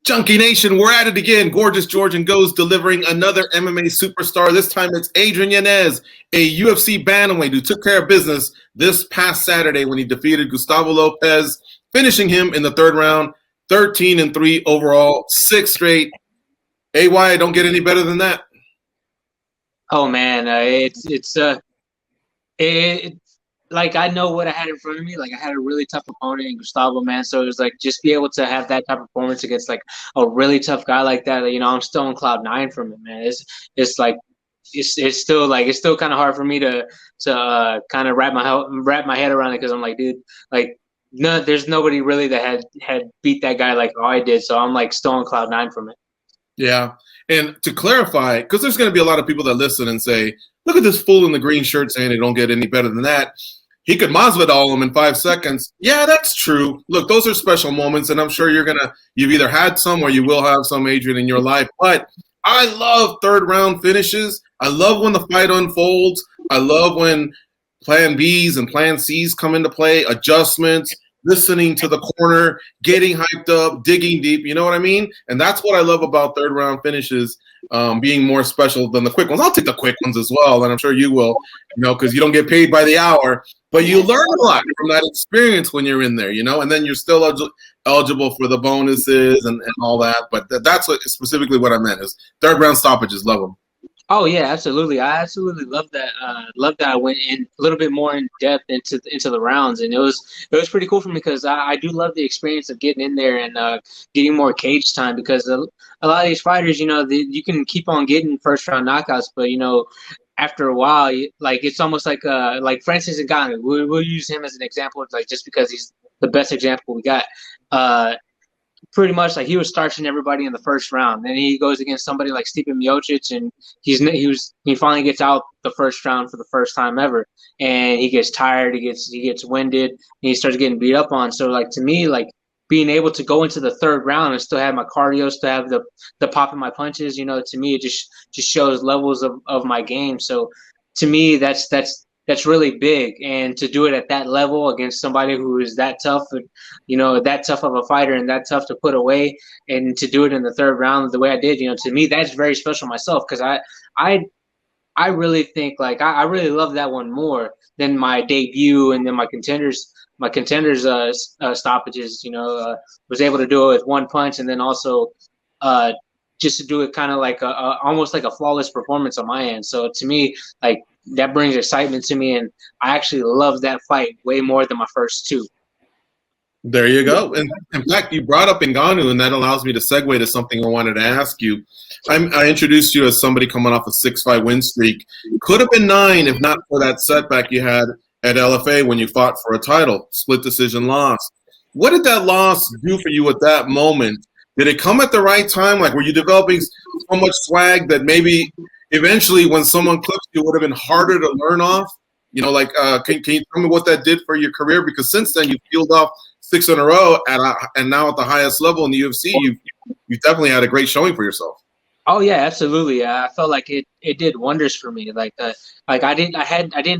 Junkie Nation, we're at it again. Gorgeous Georgian goes delivering another MMA superstar. This time it's Adrian Yanez, a UFC bantamweight who took care of business this past Saturday when he defeated Gustavo Lopez, finishing him in the third round, 13-3 overall, 6 straight. AY, don't get any better than that. Oh man, like I know what I had in front of me. Like I had a really tough opponent in Gustavo, man. So it was like just be able to have that type of performance against like a really tough guy like that. You know, I'm still on cloud 9 from it, man. It's still kind of hard for me to kind of wrap my head around it because I'm like, dude, like no, there's nobody really that had beat that guy like I did. So I'm like still on cloud 9 from it. Yeah, and to clarify, because there's going to be a lot of people that listen and say, look at this fool in the green shirt saying it don't get any better than that. He could Masvidal him in 5 seconds. Yeah, that's true. Look, those are special moments, and I'm sure you've either had some or you will have some, Adrian, in your life. But I love third-round finishes. I love when the fight unfolds. I love when plan Bs and plan Cs come into play, adjustments, listening to the corner, getting hyped up, digging deep. You know what I mean? And that's what I love about third-round finishes, being more special than the quick ones. I'll take the quick ones as well, and I'm sure you will, because you don't get paid by the hour. But you learn a lot from that experience when you're in there, and then you're still eligible for the bonuses and all that. But that's specifically what I meant is third-round stoppages. Love them. Oh yeah, absolutely. I absolutely love that. Love that I went in a little bit more in depth into the rounds, and it was pretty cool for me because I do love the experience of getting in there and getting more cage time because a lot of these fighters, you can keep on getting first round knockouts, but after a while, like it's almost like Francis Ngannou. We'll use him as an example, like just because he's the best example we got. Pretty much like he was starching everybody in the first round. Then he goes against somebody like Stipe Miocic, and he finally gets out the first round for the first time ever, and he gets tired, he gets winded, and he starts getting beat up on. So like to me, like being able to go into the third round and still have my cardio, still have the pop in my punches, to me it just shows levels of my game. So to me that's really big, and to do it at that level against somebody who is that tough, that tough of a fighter and that tough to put away, and to do it in the third round the way I did, to me that's very special myself because I really think like I really love that one more than my debut and then my contenders stoppages. Was able to do it with one punch and then also just to do it kind of like almost like a flawless performance on my end. So to me, like that brings excitement to me, and I actually love that fight way more than my first two. There you go. And in fact, you brought up Ngannou, and that allows me to segue to something I wanted to ask you. I introduced you as somebody coming off a 6-5 win streak. Could have been 9 if not for that setback you had at LFA when you fought for a title, split decision loss. What did that loss do for you at that moment? Did it come at the right time? Like, were you developing so much swag that maybe eventually when someone clips you, it would have been harder to learn off? Can you tell me what that did for your career? Because since then, you've peeled off 6 in a row, and now at the highest level in the UFC, you've definitely had a great showing for yourself. Oh yeah, absolutely. I felt like it did wonders for me. Like I didn't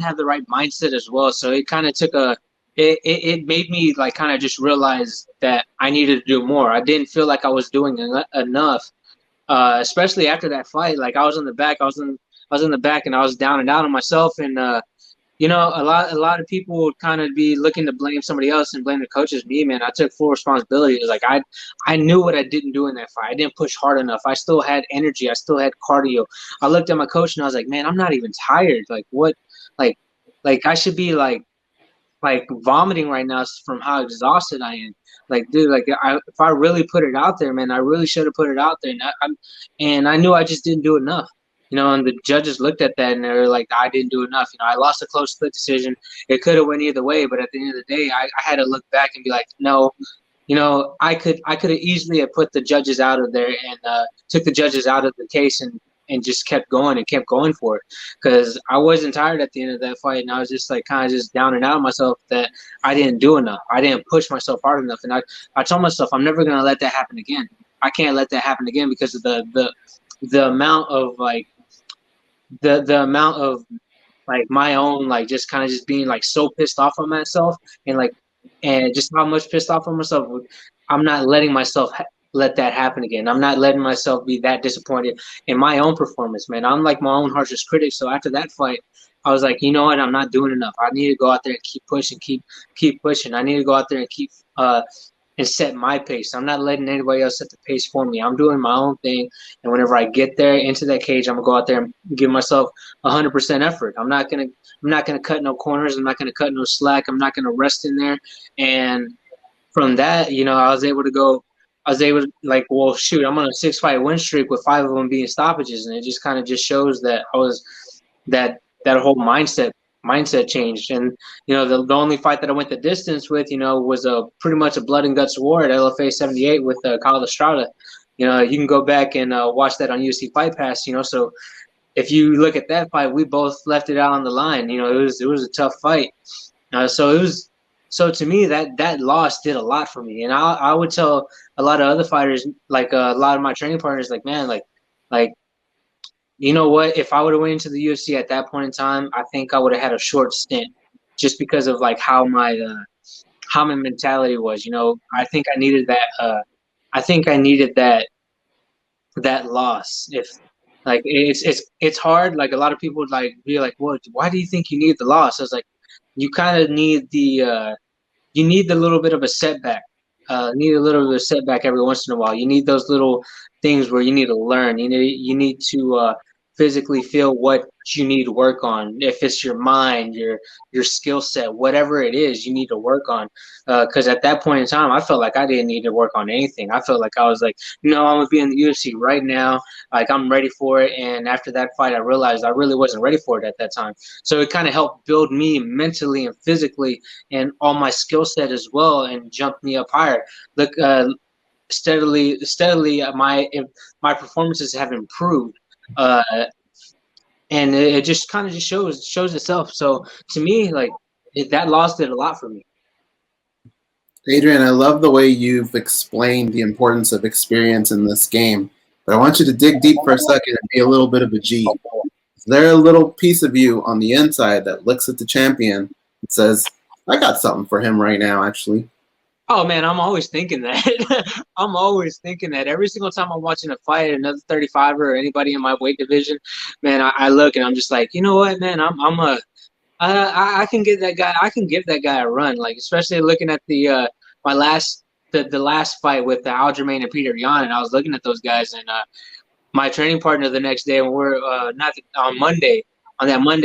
have the right mindset as well. So it kind of took it made me like kind of just realize that I needed to do more. I didn't feel like I was doing enough, especially after that fight. Like I was in the back, and I was down and out on myself, and a lot of people would kind of be looking to blame somebody else and blame the coaches. Me, man, I took full responsibility. Like I knew what I didn't do in that fight. I didn't push hard enough. I still had energy. I still had cardio. I looked at my coach and I was like, man, I'm not even tired. Like what? Like I should be like vomiting right now from how exhausted I am. Like, dude, like if I really put it out there, man, I really should have put it out there. And I knew I just didn't do enough. And the judges looked at that and they were like, I didn't do enough. I lost a close split decision. It could have went either way, but at the end of the day, I had to look back and be like, no, I could have easily have put the judges out of there and took the judges out of the case and just kept going for it. Because I wasn't tired at the end of that fight, and I was just like kind of just down and out of myself that I didn't do enough. I didn't push myself hard enough. And I told myself I'm never going to let that happen again. I can't let that happen again because of the amount of like the amount of like my own like just kind of just being like so pissed off on myself and just how much pissed off on myself. I'm not letting myself let that happen again. I'm not letting myself be that disappointed in my own performance, man. I'm like my own harshest critic. So after that fight, I was like, you know what? I'm not doing enough. I need to go out there and keep pushing, keep pushing. I need to go out there and keep and set my pace. I'm not letting anybody else set the pace for me. I'm doing my own thing, and whenever I get there into that cage, I'm gonna go out there and give myself 100% effort. I'm not gonna cut no corners. I'm not gonna cut no slack. I'm not gonna rest in there. And from that, I was able to like, well, shoot, I'm on a 6-fight win streak with 5 of them being stoppages, and it just kind of just shows that I was that whole mindset changed. And the only fight that I went the distance with, was pretty much a blood and guts war at LFA 78 with Kyle Estrada. You can go back and watch that on UFC Fight Pass. So if you look at that fight, we both left it out on the line. It was a tough fight. So to me, that loss did a lot for me. And I would tell a lot of other fighters, like a lot of my training partners, like, man, like, you know what? If I would have went into the UFC at that point in time, I think I would have had a short stint, just because of like how my mentality was. I think I needed that. I think I needed that loss. If like it's hard. Like a lot of people would like be like, "Well, why do you think you need the loss?" I was like, you kind of need the little bit of a setback. Need a little bit of a setback every once in a while. You need those little things where you need to learn. You need to physically feel what you need to work on. If it's your mind, your skill set, whatever it is, you need to work on. Because at that point in time, I felt like I didn't need to work on anything. I felt like I was like, no, I'm gonna be in the UFC right now. Like I'm ready for it. And after that fight, I realized I really wasn't ready for it at that time. So it kind of helped build me mentally and physically and all my skill set as well, and jumped me up higher. Look, steadily, my performances have improved. And it just kind of just shows itself. So to me, like that loss did a lot for me. Adrian, I love the way you've explained the importance of experience in this game, but I want you to dig deep for a second and be a little bit of a G. Is there a little piece of you on the inside that looks at the champion and says, I got something for him right now, actually? Oh, man, I'm always thinking that. I'm always thinking that. Every single time I'm watching a fight, another 35er or anybody in my weight division, man, I look and I'm just like, you know what, man, I can give that guy a run. Like, especially looking at the last fight with Aljamain and Peter Yan, and I was looking at those guys, and my training partner the next day, when we're on that Monday,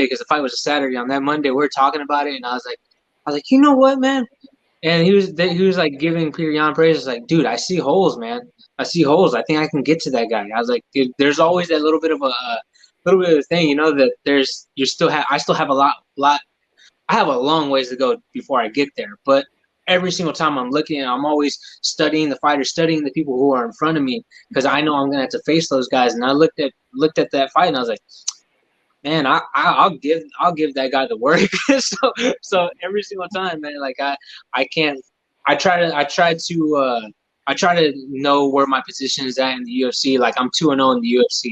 because the fight was a Saturday, on that Monday, we were talking about it, and I was like, you know what, man? And he was like giving Peter Yan praise. Like, dude, I see holes, man. I see holes. I think I can get to that guy. I was like, dude, there's always that little bit of a thing, that I still have a lot. I have a long ways to go before I get there. But every single time I'm looking, I'm always studying the fighters, studying the people who are in front of me, because I know I'm gonna have to face those guys. And I looked at that fight, and I was like, man, I'll give that guy the work. so every single time, man, like I try to know where my position is at in the UFC. Like I'm 2-0 in the UFC.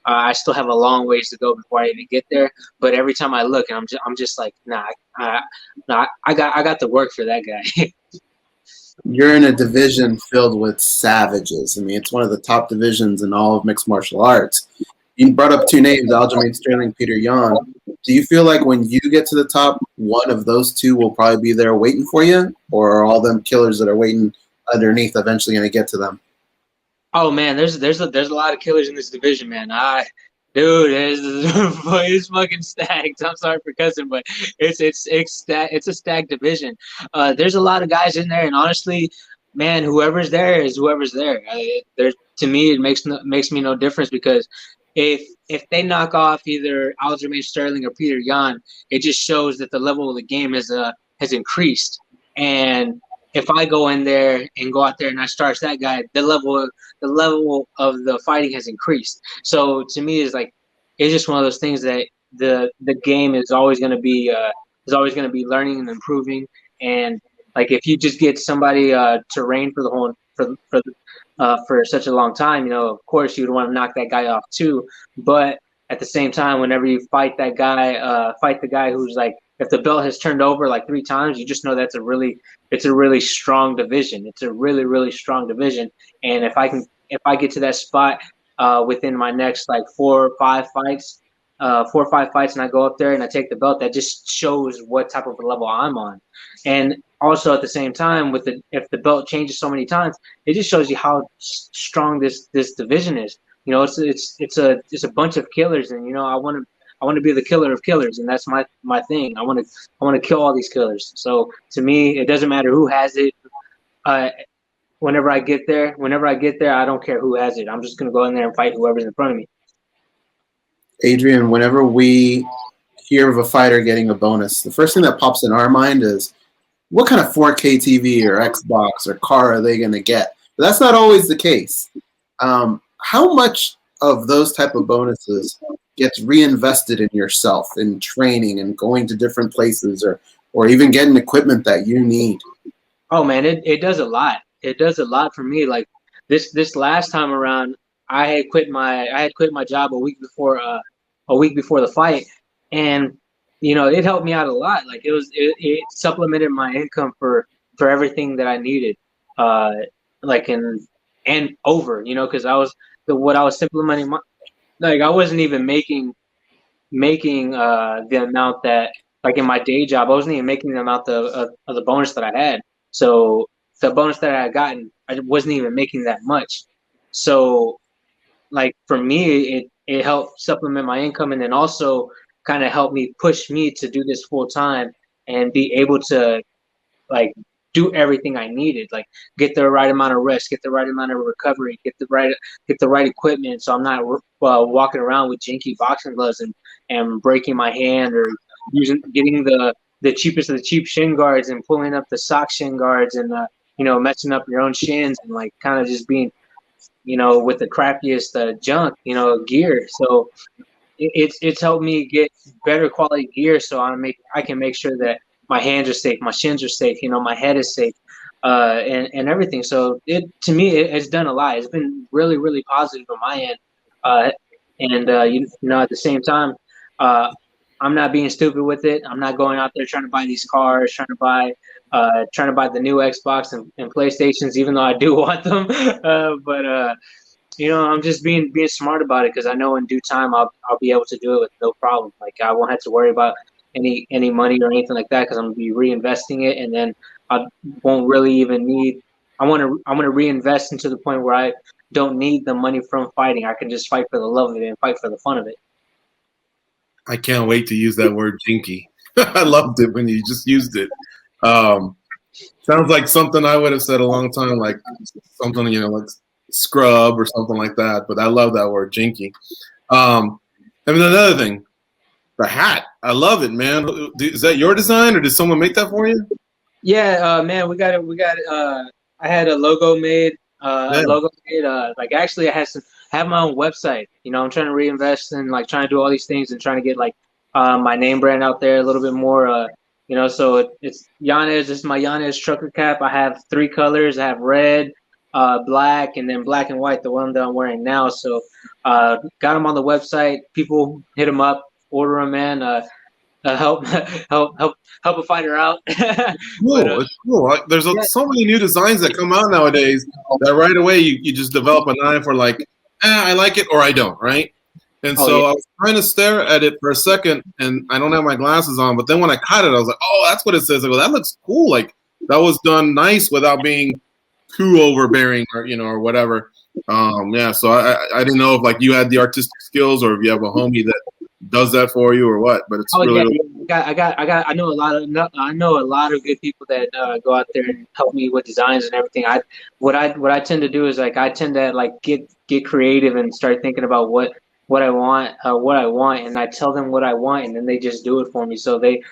I still have a long ways to go before I even get there. But every time I look, and I'm just like, nah, I got the work for that guy. You're in a division filled with savages. I mean, it's one of the top divisions in all of mixed martial arts. You brought up 2 names, Aljamain Sterling, Peter Yan. Do you feel like when you get to the top, one of those 2 will probably be there waiting for you, or are all them killers that are waiting underneath eventually going to get to them? Oh man, there's a lot of killers in this division, man. It's fucking stacked. I'm sorry for cussing, but it's a stacked division. There's a lot of guys in there, and honestly, man, whoever's there is whoever's there. To me, it makes me no difference, because if they knock off either Aljamain Sterling or Peter Yan, it just shows that the level of the game has increased. And if I go in there and go out there and I starch that guy, the level of the fighting has increased. So to me, it's just one of those things that the game is always going to be learning and improving. And like if you just get somebody to reign for the whole for such a long time, of course you'd want to knock that guy off too. But at the same time, whenever you fight that guy, fight the guy who's like the belt has turned over like 3 times, you just know it's a really strong division. It's a really, really strong division. And if I get to that spot within my next like 4 or 5 fights, and I go up there and I take the belt, that just shows what type of a level I'm on. And also at the same time, if the belt changes so many times, it just shows you how strong this division is. You know, it's a bunch of killers, and you know, I want to be the killer of killers, and that's my thing. I want to kill all these killers. So to me, it doesn't matter who has it. Whenever I get there, I don't care who has it. I'm just gonna go in there and fight whoever's in front of me. Adrian, whenever we hear of a fighter getting a bonus, the first thing that pops in our mind is what kind of 4K TV or Xbox or car are they going to get? But that's not always the case. How much of those type of bonuses gets reinvested in yourself, in training and going to different places, or even getting equipment that you need? Oh man, it does a lot. It does a lot for me. Like this last time around, I had quit my job a week before the fight, and you know, it helped me out a lot. Like it supplemented my income for everything that I needed, and over, you know, because what I was supplementing I wasn't even making the amount that, like in my day job, I wasn't even making the amount of the bonus that I had. So the bonus that I had gotten, I wasn't even making that much. So like for me, it helped supplement my income, and then also kind of helped me push me to do this full time and be able to like do everything I needed, like get the right amount of rest, get the right amount of recovery, get the right equipment, so I'm not walking around with Jinky boxing gloves and breaking my hand, or getting the cheapest of the cheap shin guards and pulling up the sock shin guards, and you know, messing up your own shins, and like kind of just being, you know, with the crappiest junk, you know, gear. So it's helped me get better quality gear, so I can make sure that my hands are safe, my shins are safe, you know, my head is safe, and everything. So to me, it's done a lot. It's been really, really positive on my end, you know, at the same time, I'm not being stupid with it. I'm not going out there trying to buy these cars, trying to buy the new Xbox and PlayStations, even though I do want them. But you know, I'm just being smart about it, because I know in due time I'll be able to do it with no problem. Like I won't have to worry about any money or anything like that, because I'm gonna be reinvesting it, and then I won't really even need. I want to reinvest into the point where I don't need the money from fighting. I can just fight for the love of it and fight for the fun of it. I can't wait to use that word, Jinky. I loved it when you just used it. Sounds like something I would have said a long time, like something, you know, like scrub or something like that. But I love that word, Jinky. And then another thing, the hat. I love it, man. Is that your design, or did someone make that for you? Yeah, man, we got it. I had a logo made. Like actually, I have my own website. You know, I'm trying to reinvest and like trying to do all these things and trying to get like my name brand out there a little bit more. You know, so it's Yanez. This is my Yanez trucker cap. I have 3 colors. I have red, black, and then black and white, the one that I'm wearing now. So got them on the website. People hit them up, order them, man. Help a fighter out. Cool. It's cool. There's so many new designs that come out nowadays that right away you just develop an eye for, like, I like it or I don't, right? And I was trying to stare at it for a second, and I don't have my glasses on, but then when I caught it, I was like, oh, that's what it says. I go, that looks cool. Like, that was done nice without being too overbearing, or, you know, or whatever. Yeah, so I didn't know if, like, you had the artistic skills, or if you have a homie that does that for you or what, but it's really. I know a lot of good people that go out there and help me with designs and everything. What I tend to do is, like, I tend to like get creative and start thinking about what I want, and I tell them what I want, and then they just do it for me. So they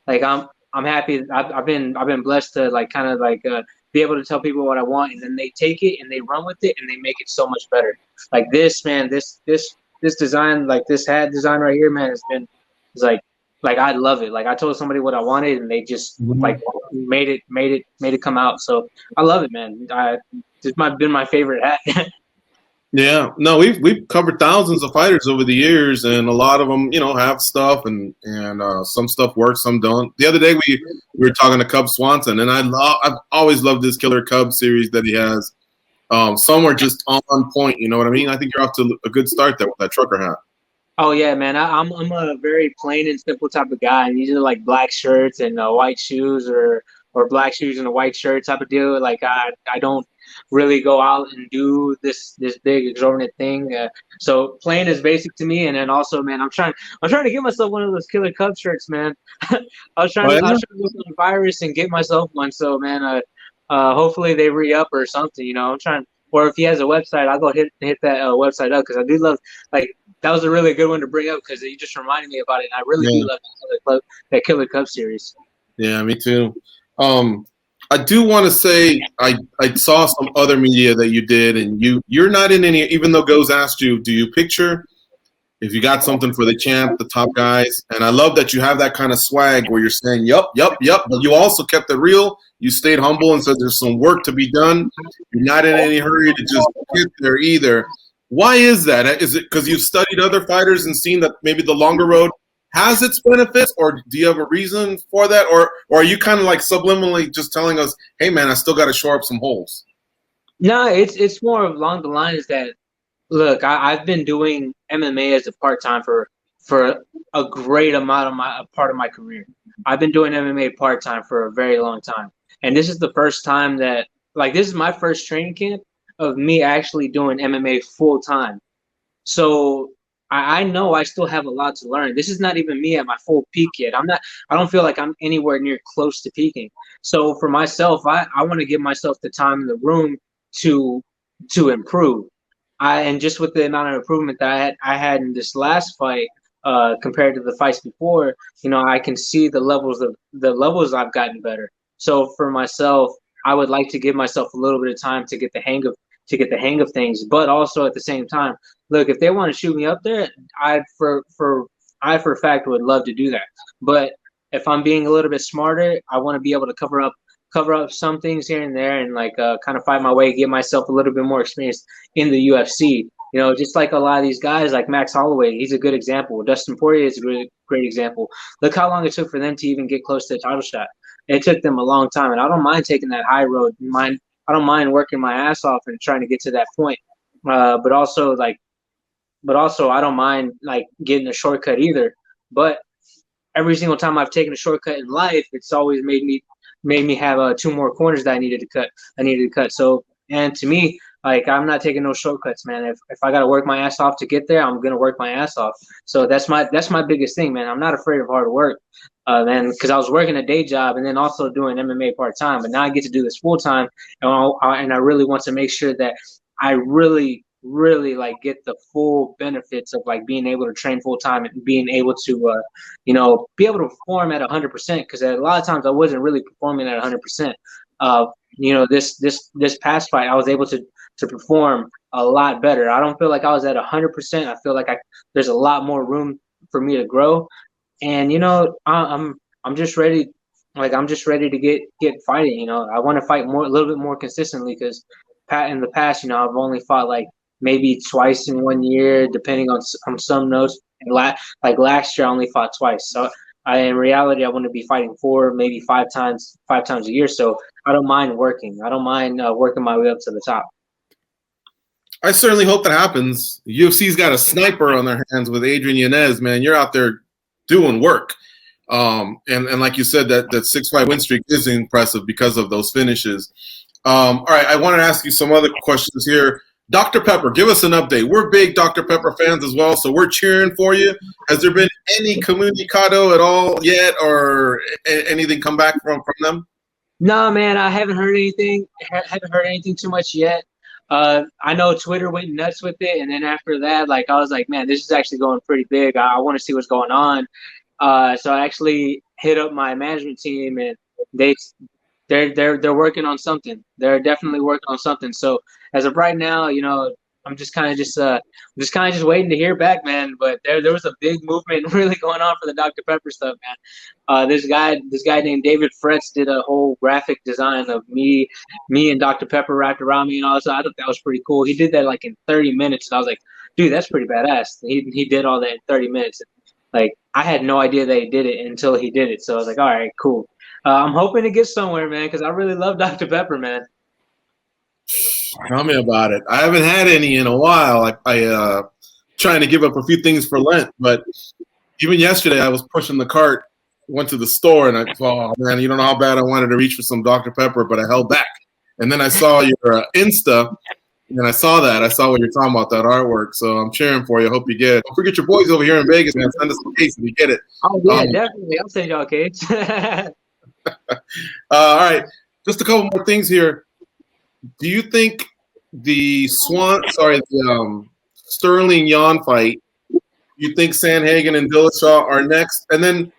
like I'm happy. I've been blessed to like kind of like be able to tell people what I want, and then they take it and they run with it and they make it so much better. Like this, man, this design, like this hat design right here, man, it's like I love it. Like I told somebody what I wanted, and they just like made it come out. So I love it, man. This might have been my favorite hat. Yeah, no, we've covered thousands of fighters over the years, and a lot of them, have stuff, and some stuff works, some don't. The other day we were talking to Cub Swanson, and I've always loved this Killer Cub series that he has. Some are just on point. You know what I mean? I think you're off to a good start there with that trucker hat. Oh yeah, man. I'm a very plain and simple type of guy. And these are like black shirts and white shoes, or black shoes and a white shirt type of deal. Like I don't really go out and do this big exorbitant thing. So plain is basic to me. And then also, man, I'm trying to get myself one of those Killer Cub shirts, man. I was trying to look on Virus and get myself one. So man, hopefully they re-up or something. I'm trying. Or if he has a website, I'll go hit that website up, because I do love, like, that was a really good one to bring up because you just reminded me about it. And I really do love that Killer Cub series. Yeah, me too. I do want to say I saw some other media that you did, and you're not in any. Even though Goes asked you, do you picture if you got something for the champ, the top guys? And I love that you have that kind of swag where you're saying, yup. But you also kept it real. You stayed humble and said there's some work to be done. You're not in any hurry to just get there either. Why is that? Is it because you've studied other fighters and seen that maybe the longer road has its benefits, or do you have a reason for that? Or are you kind of like subliminally just telling us, hey, man, I still got to shore up some holes? No, it's more along the lines that, look, I've been doing MMA as a part-time for a great amount of part of my career. I've been doing MMA part-time for a very long time. And this is the first time that, like, this is my first training camp of me actually doing MMA full-time. So I know I still have a lot to learn. This is not even me at my full peak yet. I don't feel like I'm anywhere near close to peaking. So for myself, I want to give myself the time and the room to improve. And just with the amount of improvement that I had in this last fight, compared to the fights before, I can see the levels I've gotten better. So for myself, I would like to give myself a little bit of time to get the hang of things, but also at the same time, look, if they want to shoot me up there, I for a fact would love to do that. But if I'm being a little bit smarter, I want to be able to cover up some things here and there, and like kind of fight my way, get myself a little bit more experience in the UFC. Just like a lot of these guys, like Max Holloway, he's a good example. Dustin Poirier is a really great example. Look how long it took for them to even get close to a title shot. It took them a long time, and I don't mind taking that high road. I don't mind working my ass off and trying to get to that point. But also I don't mind like getting a shortcut either. But every single time I've taken a shortcut in life, it's always made me have 2 more corners that I needed to cut. So, and to me, like, I'm not taking no shortcuts, man. If I got to work my ass off to get there, I'm going to work my ass off. So that's my biggest thing, man. I'm not afraid of hard work, man, because I was working a day job and then also doing MMA part-time. But now I get to do this full-time, and I really want to make sure that I really like get the full benefits of like being able to train full-time and being able to, be able to perform at 100%. Because a lot of times I wasn't really performing at 100%. This past fight, I was able to perform a lot better. I don't feel like I was at 100%. I feel like there's a lot more room for me to grow. And I'm just ready. Like, I'm just ready to get fighting. I want to fight a little bit more consistently, because in the past, I've only fought like maybe twice in 1 year, depending on some notes. And like last year, I only fought twice. So in reality, I want to be fighting 4, maybe 5 times a year. So I don't mind working. I don't mind working my way up to the top. I certainly hope that happens. The UFC's got a sniper on their hands with Adrian Yanez, man. You're out there doing work. And like you said, that 6-5 win streak is impressive because of those finishes. All right, I want to ask you some other questions here. Dr. Pepper, give us an update. We're big Dr. Pepper fans as well, so we're cheering for you. Has there been any comunicado at all yet, or anything come back from them? No, man, I haven't heard anything. Haven't heard anything too much yet. I know Twitter went nuts with it, and then after that, like, I was like, man, this is actually going pretty big. I want to see what's going on. So I actually hit up my management team, and they're working on something. They're definitely working on something. So as of right now, I'm just kind of just waiting to hear back, man. But there was a big movement really going on for the Dr. Pepper stuff, man. This guy named David Fretz did a whole graphic design of me and Dr. Pepper wrapped around me and all that. So I thought that was pretty cool. He did that like in 30 minutes, and I was like, dude, that's pretty badass. He did all that in 30 minutes. Like, I had no idea that he did it until he did it. So I was like, all right, cool. I'm hoping to get somewhere, man, because I really love Dr. Pepper, man. Tell me about it. I haven't had any in a while. I trying to give up a few things for Lent, but even yesterday I was pushing the cart, went to the store, and I thought, oh, man, you don't know how bad I wanted to reach for some Dr. Pepper, but I held back. And then I saw your Insta, and I saw what you're talking about, that artwork. So I'm cheering for you. I hope you get it. Don't forget your boys over here in Vegas, man. Send us a case if you get it. Oh, yeah, definitely. I'll send y'all a case. All right. Just a couple more things here. Do you think the Sterling Yan fight, you think Sandhagen and Dillashaw are next? And then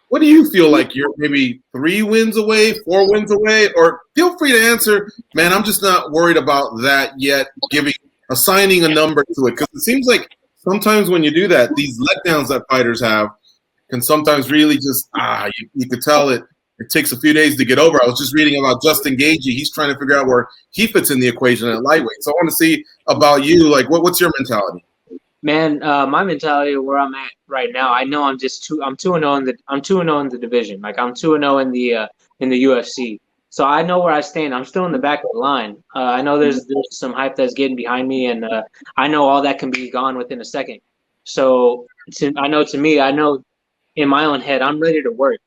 what do you feel like? You're maybe 3 wins away, 4 wins away? Or feel free to answer, man, I'm just not worried about that yet, assigning a number to it. Because it seems like sometimes when you do that, these letdowns that fighters have can sometimes really just, you could tell it takes a few days to get over. I was just reading about Justin Gagey. He's trying to figure out where he fits in the equation at lightweight. So I want to see about you, like, what's your mentality? Man, my mentality where I'm at right now, I know I'm 2-0 in the division. Like, I'm 2-0 in the UFC. So I know where I stand. I'm still in the back of the line. I know there's some hype that's getting behind me, and I know all that can be gone within a second. So I know in my own head, I'm ready to work.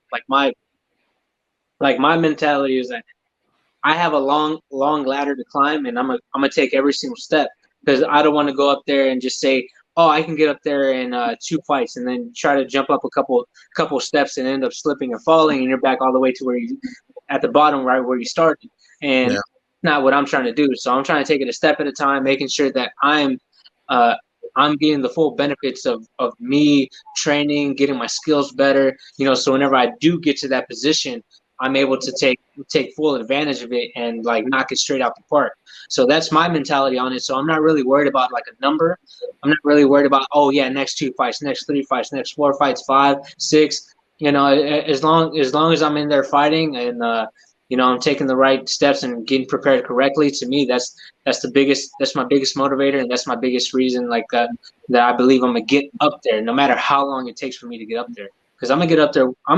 Like my mentality is that I have a long ladder to climb, and I'm gonna take every single step, because I don't want to go up there and just say, oh, I can get up there in 2 fights, and then try to jump up a couple steps and end up slipping and falling, and you're back all the way to where you at the bottom, right where you started. And not what I'm trying to do. So I'm trying to take it a step at a time, making sure that I'm getting the full benefits of me training, getting my skills better, so whenever I do get to that position, I'm able to take full advantage of it and like knock it straight out the park. So that's my mentality on it. So I'm not really worried about like a number. I'm not really worried about, oh yeah, next 2 fights, next 3 fights, next 4 fights, 5, 6. As long as I'm in there fighting and I'm taking the right steps and getting prepared correctly. To me, that's my biggest motivator, and that's my biggest reason that I believe I'm gonna get up there, no matter how long it takes for me to get up there. Because I'm gonna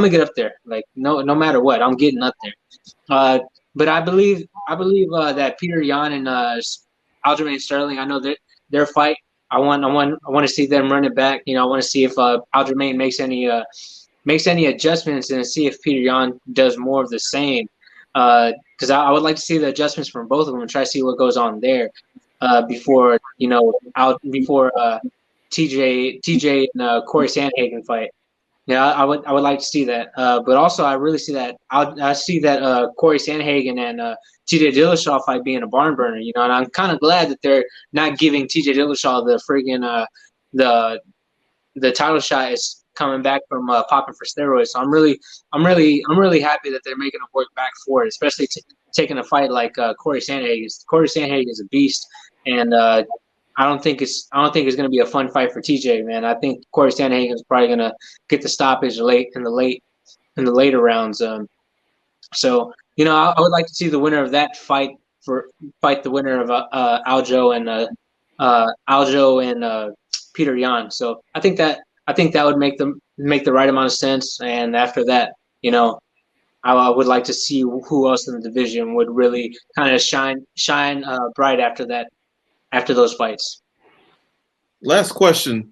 get up there. Like no matter what, I'm getting up there. But I believe that Peter Yan and Aljamain Sterling, I know that their fight. I want to see them run it back. I want to see if Aljamain makes any adjustments, and see if Peter Yan does more of the same. Because I would like to see the adjustments from both of them and try to see what goes on there before TJ and Corey Sandhagen fight. Yeah, I would like to see that. But also, I really see that I see that Corey Sandhagen and TJ Dillashaw fight being a barn burner. And I'm kind of glad that they're not giving TJ Dillashaw the friggin' the title shot is coming back from popping for steroids. So I'm really happy that they're making him work back for it, especially taking a fight like Corey Sandhagen. Corey Sandhagen is a beast, and I don't think it's going to be a fun fight for TJ, man. I think Corey Sandhagen is probably going to get the stoppage in the later rounds. So I would like to see the winner of that fight the winner of Aljo and Peter Yan. So I think that would make the right amount of sense. And after that, I would like to see who else in the division would really kind of shine bright after those fights. Last question.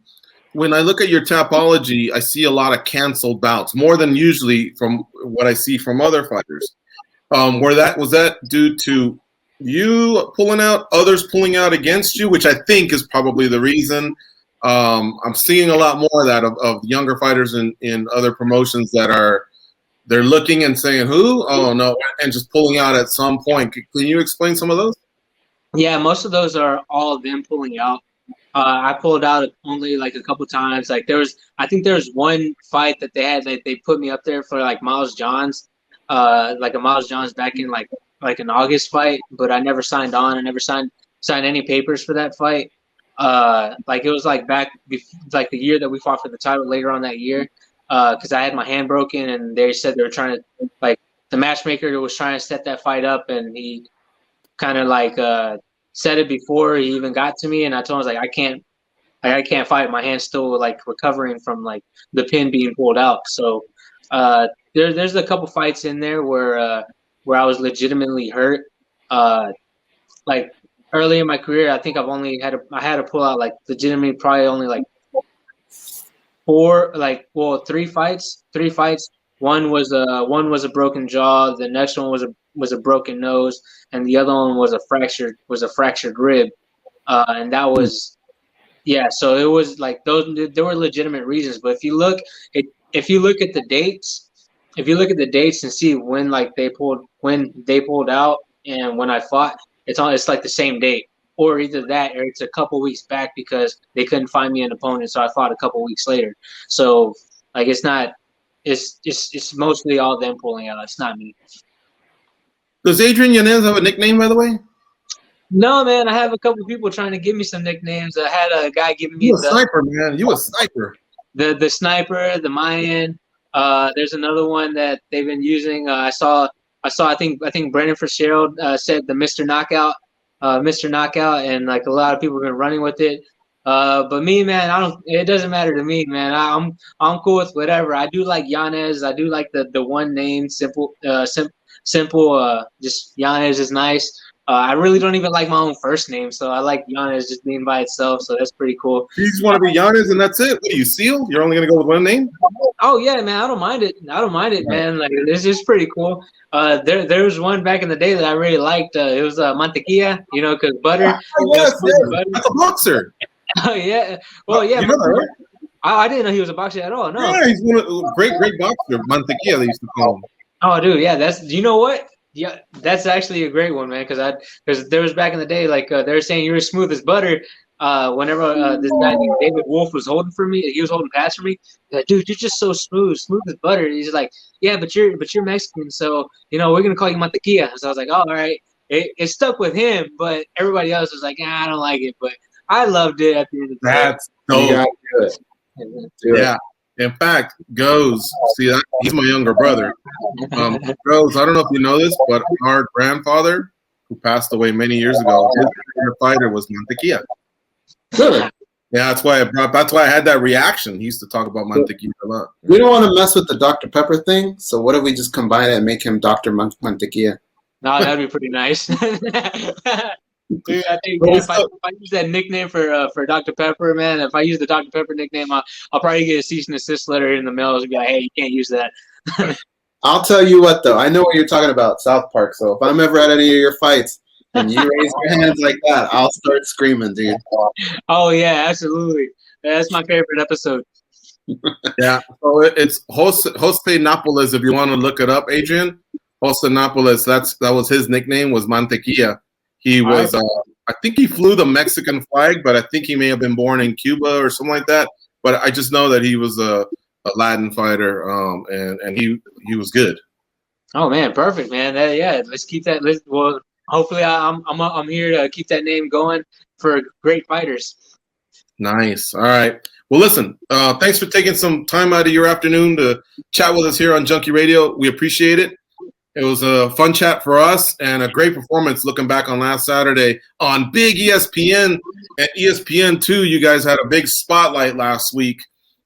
When I look at your topology, I see a lot of canceled bouts, more than usually from what I see from other fighters. Was that due to you pulling out, others pulling out against you, which I think is probably the reason. I'm seeing a lot more of that of younger fighters in other promotions they're looking and saying, who? Oh, no, and just pulling out at some point. Can you explain some of those? Yeah, most of those are all of them pulling out. I pulled out only like a couple times. Like I think there was one fight that they had that they put me up there for like Miles Johns, like a Miles Johns back in like an August fight, but I never signed on. I never signed sign any papers for that fight. Like it was like like the year that we fought for the title later on that year, because I had my hand broken and they said they were trying to, like, the matchmaker was trying to set that fight up, and he kind of like said it before he even got to me, and I told him, I was like, I can't fight. My hand's still like recovering from like the pin being pulled out. So there's a couple fights in there where I was legitimately hurt. Like early in my career, I think I had to pull out like legitimately probably only like three fights. One was a broken jaw. The next one was a broken nose, and the other one was a fractured rib. And that was. Yeah, so it was like there were legitimate reasons, but if you look at the dates, and see when they pulled out and when I fought, it's like the same date, or either that or it's a couple weeks back because they couldn't find me an opponent, so I fought a couple weeks later. So like it's mostly all them pulling out. It's not me. Does Adrian Yanez have a nickname, by the way? No, man, I have a couple people trying to give me some nicknames. I had a guy giving me a sniper, man. You a sniper. The sniper, the Mayan. There's another one that they've been using. I saw. I think Brendan Fitzgerald said the Mr. Knockout, and like a lot of people have been running with it. But me, man, it doesn't matter to me, man. I'm cool with whatever. I do like Yanez. I do like the one name, simple. Just Yanez is nice. I really don't even like my own first name, so I like Yanez just being by itself, so that's pretty cool. You just want to be Yanez and that's it? What are you, Seal? You're only going to go with one name? Oh, yeah, man, I don't mind it, man. Like, it's just pretty cool. There was one back in the day that I really liked. It was Mantequilla, because butter. Yes, butter. That's a boxer. Oh, yeah. Well, yeah. You know that, right? I didn't know he was a boxer at all, no. Yeah, he's a great boxer. Mantequilla, they used to call him. Oh, dude, yeah, you know what? Yeah, that's actually a great one, man. Because there was back in the day, like they were saying you were smooth as butter. Whenever this guy named David Wolf was holding for me, he was holding pass for me. Like, dude, you're just so smooth as butter. He's like, yeah, but you're Mexican, so we're gonna call you Mantequilla. So I was like, oh, all right. It stuck with him, but everybody else was like, I don't like it. But I loved it at the end of the day. That's dope. Yeah. In fact, he's my younger brother. Goes, I don't know if you know this, but our grandfather, who passed away many years ago, his favorite fighter was Mantequilla. Really? Yeah, that's why I had that reaction. He used to talk about Mantequilla a lot. We don't want to mess with the Dr. Pepper thing, so what if we just combine it and make him Dr. Mantequilla? No, that'd be pretty nice. Dude, I think if I use that nickname for Dr. Pepper, man, if I use the Dr. Pepper nickname, I'll probably get a cease and desist letter in the mail and be like, hey, you can't use that. I'll tell you what, though. I know what you're talking about, South Park. So if I'm ever at any of your fights and you raise your hands like that, I'll start screaming, dude. Oh, yeah, absolutely. That's my favorite episode. Yeah. So it's Jose Nápoles, if you want to look it up, Adrian. Jose Nápoles, that was his nickname, was Mantequilla. He was, I think he flew the Mexican flag, but I think he may have been born in Cuba or something like that. But I just know that he was a Latin fighter, and he was good. Oh man, perfect, man. Let's keep that. Well, hopefully, I'm here to keep that name going for great fighters. Nice. All right. Well, listen. Thanks for taking some time out of your afternoon to chat with us here on Junkie Radio. We appreciate it. It was a fun chat for us and a great performance looking back on last Saturday on big ESPN. At ESPN2, you guys had a big spotlight last week.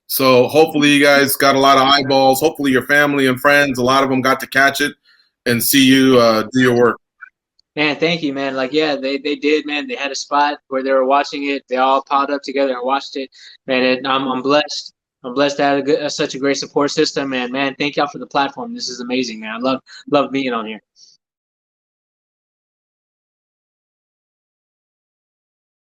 So hopefully you guys got a lot of eyeballs. Hopefully your family and friends, a lot of them got to catch it and see you do your work. Man, thank you, man. Like, yeah, they did, man. They had a spot where they were watching it. They all piled up together and watched it. Man, I'm blessed. I'm blessed to have such a great support system, and man, thank y'all for the platform. This is amazing, man. I love being on here.